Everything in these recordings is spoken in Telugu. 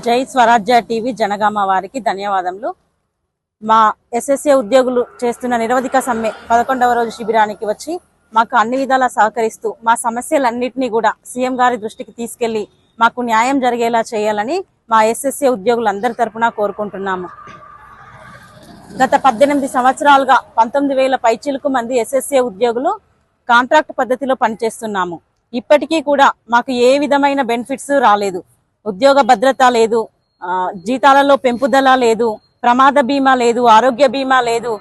జై స్వరాజ్య టీవీ జనగామ వారికి ధన్యవాదములు. మా ఎస్ఎస్ఏ ఉద్యోగులు చేస్తున్న నిరవధిక సమ్మె 11వ రోజు శిబిరానికి వచ్చి మాకు అన్ని విధాలా సహకరిస్తూ మా సమస్యలన్నింటినీ కూడా సీఎం గారి దృష్టికి తీసుకెళ్లి మాకు న్యాయం జరిగేలా చేయాలని మా ఎస్ఎస్ఏ ఉద్యోగులందరి తరపున కోరుకుంటున్నాము. గత 18 సంవత్సరాలుగా 19,000 పైచిలుకు మంది ఎస్ఎస్ఏ ఉద్యోగులు కాంట్రాక్ట్ పద్ధతిలో పనిచేస్తున్నాము. ఇప్పటికీ కూడా మాకు ఏ విధమైన బెనిఫిట్స్ రాలేదు. ఉద్యోగ భద్రత లేదు, జీతాలలో పెంపుదల లేదు, ప్రమాద బీమా లేదు, ఆరోగ్య బీమా లేదు,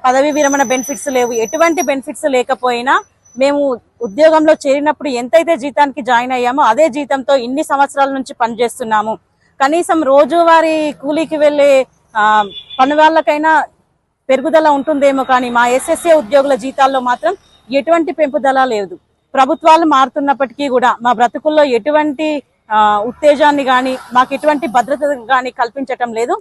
పదవి విరమణ బెనిఫిట్స్ లేవు. ఎటువంటి బెనిఫిట్స్ లేకపోయినా మేము ఉద్యోగంలో చేరినప్పుడు ఎంతైతే జీతానికి జాయిన్ అయ్యామో అదే జీతంతో ఇన్ని సంవత్సరాల నుంచి పనిచేస్తున్నాము. కనీసం రోజువారీ కూలీకి వెళ్లే పని వాళ్ళకైనా పెరుగుదల ఉంటుందేమో, కానీ మా ఎస్ఎస్ఏ ఉద్యోగుల జీతాల్లో మాత్రం ఎటువంటి పెంపుదల లేదు. ప్రభుత్వాలు మారుతున్నప్పటికీ కూడా మా బ్రతుకుల్లో ఎటువంటి ఉత్తేజాన్ని గాని మాకు ఎటువంటి భద్రత గాని కల్పించటం లేదు.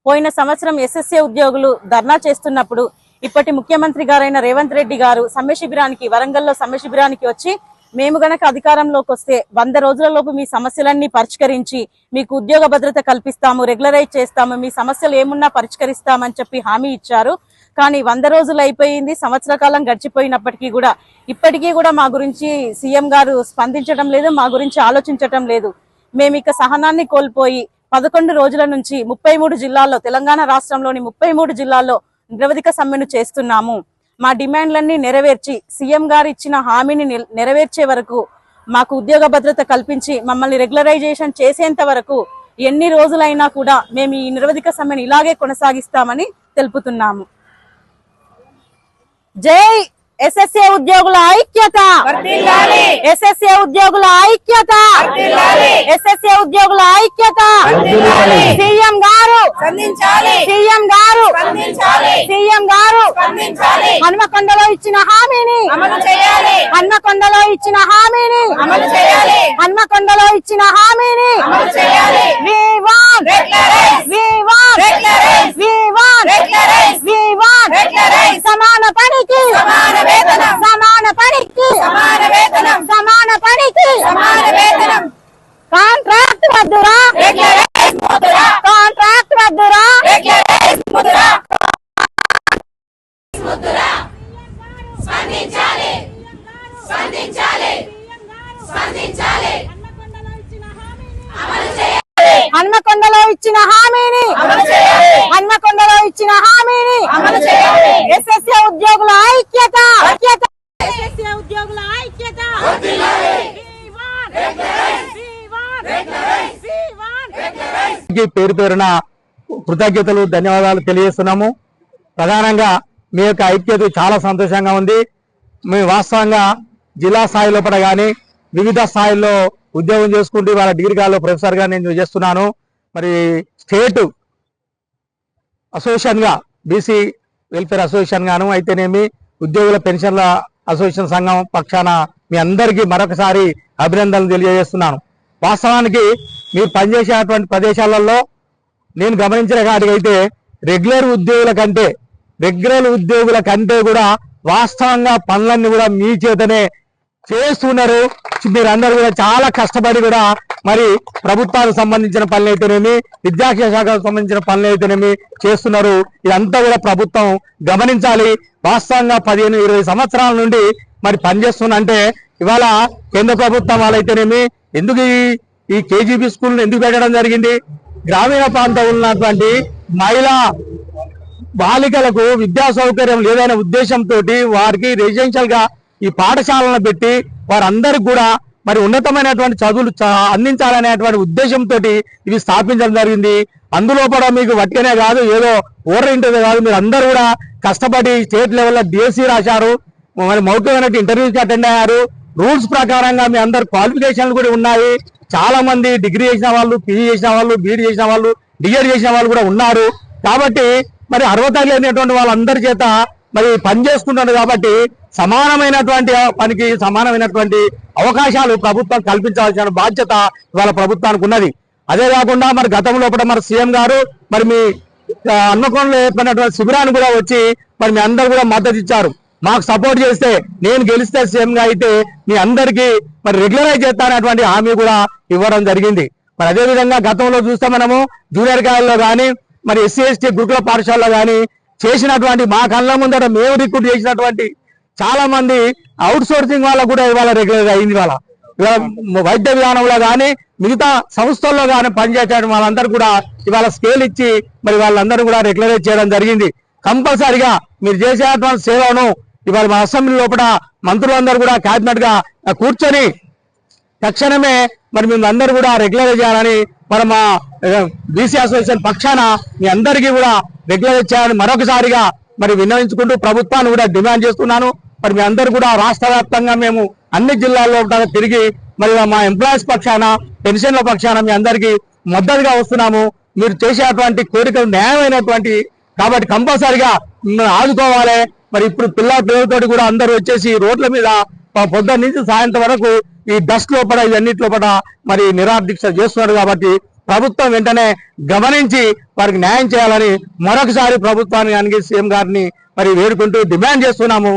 పోయిన సంవత్సరం ఎస్ఎస్ఏ ఉద్యోగులు ధర్నా చేస్తున్నప్పుడు ఇప్పటి ముఖ్యమంత్రి గారైన రేవంత్ రెడ్డి గారు సమ్మె శిబిరానికి, వరంగల్లో సమ్మె శిబిరానికి వచ్చి మేము గనక అధికారంలోకి వస్తే 100 రోజులలోపు మీ సమస్యలన్నీ పరిష్కరించి మీకు ఉద్యోగ భద్రత కల్పిస్తాము, రెగ్యులరైజ్ చేస్తాము, మీ సమస్యలు ఏమున్నా పరిష్కరిస్తామని చెప్పి హామీ ఇచ్చారు. కానీ 100 రోజులు అయిపోయింది, సంవత్సర కాలం గడిచిపోయినప్పటికీ కూడా ఇప్పటికీ కూడా మా గురించి సీఎం గారు స్పందించడం లేదు, మా గురించి ఆలోచించటం లేదు. మేము ఇక సహనాన్ని కోల్పోయి 11 రోజుల నుంచి 33 జిల్లాల్లో, తెలంగాణ రాష్ట్రంలోని 33 జిల్లాల్లో నిరవధిక సమ్మెను చేస్తున్నాము. మా డిమాండ్లన్నీ నెరవేర్చి సీఎం గారు ఇచ్చిన హామీని నెరవేర్చే వరకు, మాకు ఉద్యోగ భద్రత కల్పించి మమ్మల్ని రెగ్యులరైజేషన్ చేసేంత వరకు ఎన్ని రోజులైనా కూడా మేము ఈ నిరవధిక సమ్మెను ఇలాగే కొనసాగిస్తామని తెలుపుతున్నాము. జై ఎస్ఎస్ఏ ఉద్యోగుల ఐక్యత, ఎస్ఎస్ఏ ఉద్యోగుల ఐక్యత, ఎస్ఎస్ఏ ఉద్యోగుల ఐక్యత. సీఎం గారు, సీఎం గారు, సీఎం గారు హన్మకొండలో ఇచ్చిన హామీని, హన్మకొండలో ఇచ్చిన హామీని, హన్మకొండలో ఇచ్చిన హామీని we want, we want, we want, we want సమాన పనికి సమాన వేతనం, సమాన పనికి సమాన వేతనం, సమాన పనికి సమాన వేతనం. కాంట్రాక్ట్ వద్దురా, రెగ్యులరైజ్ వద్దురా, కాంట్రాక్ట్ వద్దురా, రెగ్యులరైజ్ వద్దురా, వద్దురా. స్పందించాలి, స్పందించాలి, స్పందించాలి. హన్మకొండలో ఇచ్చిన హామీని అమలు చేయాలి, హన్మకొండలో ఇచ్చిన హామీని అమలు చేయాలి. ఎస్ఎస్ఏ ఉద్యోగుల ఐక్యత, ఐక్యత, ఎస్ఎస్ఏ ఉద్యోగుల ఐక్యత. పేరు పేరున కృతజ్ఞతలు, ధన్యవాదాలు తెలియజేస్తున్నాము. ప్రధానంగా మీ యొక్క ఐక్యత చాలా సంతోషంగా ఉంది. మేము వాస్తవంగా జిల్లా స్థాయి లోపల కానీ వివిధ స్థాయిల్లో ఉద్యోగం చేసుకుంటూ వాళ్ళ డిగ్రీ కాలేజీలో ప్రొఫెసర్గా నేను చేస్తున్నాను. మరి స్టేట్ అసోసియేషన్గా, బీసీ వెల్ఫేర్ అసోసియేషన్ గాను అయితేనేమి, ఉద్యోగుల పెన్షన్ల అసోసియేషన్ సంఘం పక్షాన మీ అందరికీ మరొకసారి అభినందనలు తెలియజేస్తున్నాను. వాస్తవానికి మీరు పనిచేసేటువంటి ప్రదేశాలలో నేను గమనించిన కాడికైతే రెగ్యులర్ ఉద్యోగుల కంటే కూడా వాస్తవంగా పనులన్నీ కూడా మీ చేతనే చేస్తున్నారు. మీరందరూ కూడా చాలా కష్టపడి కూడా మరి ప్రభుత్వానికి సంబంధించిన పనులు అయితేనేమి, విద్యాశాఖకు సంబంధించిన పనులు అయితేనేమి చేస్తున్నారు. ఇదంతా కూడా ప్రభుత్వం గమనించాలి. వాస్తవంగా 15-20 సంవత్సరాల నుండి మరి పనిచేస్తున్నంటే ఇవాళ కేంద్ర ప్రభుత్వం వాళ్ళైతేనేమి ఎందుకు ఈ కేజీబీ స్కూల్ని ఎందుకు పెట్టడం జరిగింది? గ్రామీణ ప్రాంతంలో ఉన్నటువంటి మహిళా బాలికలకు విద్యా సౌకర్యం లేదనే ఉద్దేశంతో వారికి రెసిడెన్షియల్ గా ఈ పాఠశాలను పెట్టి వారందరికి కూడా మరి ఉన్నతమైనటువంటి చదువులు అందించాలనేటువంటి ఉద్దేశంతో ఇవి స్థాపించడం జరిగింది. అందులో కూడా మీకు వట్టినే కాదు, ఏదో ఓవర్ ఇంటర్వ్యూ కాదు, మీరు అందరూ కూడా కష్టపడి స్టేట్ లెవెల్లో డిఎస్సీ రాశారు, మరి మౌఖికమైన ఇంటర్వ్యూకి అటెండ్ అయ్యారు. రూల్స్ ప్రకారంగా మీ అందరు క్వాలిఫికేషన్లు కూడా ఉన్నాయి. చాలా మంది డిగ్రీ చేసిన వాళ్ళు, పీజీ చేసిన వాళ్ళు, బీఈడీ చేసిన వాళ్ళు, డిఎడ్ చేసిన వాళ్ళు కూడా ఉన్నారు. కాబట్టి మరి అర్హత లేనటువంటి వాళ్ళందరి చేత మరి పని చేసుకుంటున్నారు. కాబట్టి సమానమైనటువంటి పనికి సమానమైనటువంటి అవకాశాలు ప్రభుత్వం కల్పించాల్సిన బాధ్యత ఇవాళ ప్రభుత్వానికి ఉన్నది. అదే కాకుండా మరి గతంలో మరి సీఎం గారు మరి మీ హన్మకొండలో ఏర్పడినటువంటి శిబిరాన్ని కూడా వచ్చి మరి మీ అందరూ కూడా మద్దతు ఇచ్చారు. మాకు సపోర్ట్ చేస్తే, నేను గెలిస్తే సీఎంగా అయితే మీ అందరికీ మరి రెగ్యులరైజ్ చేస్తానటువంటి హామీ కూడా ఇవ్వడం జరిగింది. మరి అదేవిధంగా గతంలో చూస్తే మనము జూనియర్ కాలేజీలో కానీ మరి ఎస్సీ ఎస్టీ గురుకుల పాఠశాలలో కానీ చేసినటువంటి మా కళ్ళ ముందర మేము రిక్రూట్ చేసినటువంటి చాలా మంది అవుట్ సోర్సింగ్ వాళ్ళకు కూడా ఇవాళ రెగ్యులర్ అయింది. ఇవాళ వైద్య విధానంలో కానీ మిగతా సంస్థల్లో కానీ పనిచేసే వాళ్ళందరూ కూడా ఇవాళ స్కేల్ ఇచ్చి మరి వాళ్ళందరూ కూడా రెగ్యులరైజ్ చేయడం జరిగింది. కంపల్సరిగా మీరు చేసేటువంటి సేవను ఇవాళ మా అసెంబ్లీ లోపల మంత్రులందరూ కూడా క్యాబినెట్ గా కూర్చొని తక్షణమే మరి మేము అందరూ కూడా రెగ్యులరైజ్ చేయాలని మరి మా బీసీ అసోసియేషన్ పక్షాన మీ అందరికీ కూడా రెగ్యులరైజ్ చేయాలని మరొకసారిగా మరి విన్నవించుకుంటూ ప్రభుత్వాన్ని కూడా డిమాండ్ చేస్తున్నాను. మరి మీ అందరూ కూడా రాష్ట్ర వ్యాప్తంగా మేము అన్ని జిల్లాల్లో తిరిగి మరి మా ఎంప్లాయీస్ పక్షాన పెన్షన్ల పక్షాన మీ అందరికీ మద్దతుగా వస్తున్నాము. మీరు చేసేటువంటి కోరికలు న్యాయమైనటువంటి కాబట్టి కంపల్సరిగా మిమ్మల్ని ఆదుకోవాలి. మరి ఇప్పుడు పిల్లలతో కూడా అందరూ వచ్చేసి రోడ్ల మీద పొద్దున్న నుంచి సాయంత్రం వరకు ఈ డస్ట్ లోపల ఇవన్నిటి లోపల మరి నిరాదీక్ష చేస్తున్నారు. కాబట్టి ప్రభుత్వం వెంటనే గమనించి వారికి న్యాయం చేయాలని మరొకసారి ప్రభుత్వాన్ని సీఎం గారిని మరి వేడుకుంటూ డిమాండ్ చేస్తున్నాము.